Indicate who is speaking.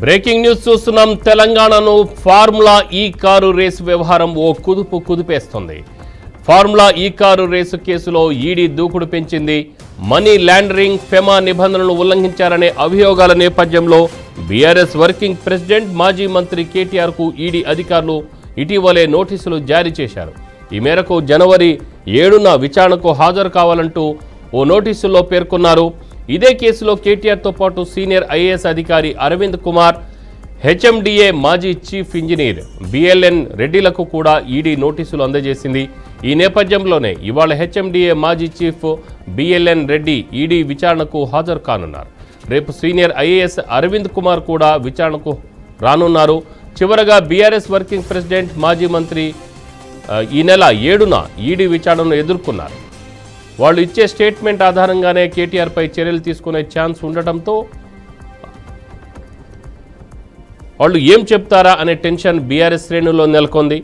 Speaker 1: Breaking news చూస్తున్నాం. తెలంగాణను formula ఈ కారు రేసు వ్యవహారం ఓ కుదిపేస్తోంది. ఫార్ములా ఈ కారు రేసు కేసులో ఈడీ దూకుడు పెంచింది. మనీ లాండరింగ్, ఫెమా నిబంధనలను ఉల్లంఘించారనే అభియోగాల నేపథ్యంలో బీఆర్ఎస్ వర్కింగ్ ప్రెసిడెంట్, మాజీ మంత్రి కేటీఆర్కు ఈడీ అధికారులు ఇటీవలే నోటీసులు జారీ చేశారు. ఈ మేరకు జనవరి 7న విచారణకు హాజరు కావాలంటూ ఓ నోటీసుల్లో పేర్కొన్నారు. ఇదే కేసులో కేటీఆర్తో పాటు సీనియర్ ఐఏఎస్ అధికారి అరవింద్ కుమార్, హెచ్ఎండిఏ మాజీ చీఫ్ ఇంజనీర్ బిఎల్ఎన్ రెడ్డిలకు కూడా ఈడీ నోటీసులు అందజేసింది. ఈ నేపథ్యంలోనే ఇవాళ హెచ్ఎండిఏ మాజీ చీఫ్ బిఎల్ఎన్ రెడ్డి ఈడీ విచారణకు హాజరు కానున్నారు. రేపు సీనియర్ ఐఏఎస్ అరవింద్ కుమార్ కూడా విచారణకు రానున్నారు. చివరగా బీఆర్ఎస్ వర్కింగ్ ప్రెసిడెంట్, మాజీ మంత్రి ఈ నెల 7న ఈడీ విచారణను ఎదుర్కొన్నారు. వాళ్ళు ఇచ్చే స్టేట్మెంట్ ఆధారంగానే కేటీఆర్పై చర్యలు తీసుకునే ఛాన్స్ ఉండటంతో వాళ్ళు ఏం చెప్తారా అనే టెన్షన్ బీఆర్ఎస్ శ్రేణుల్లో నెలకొంది.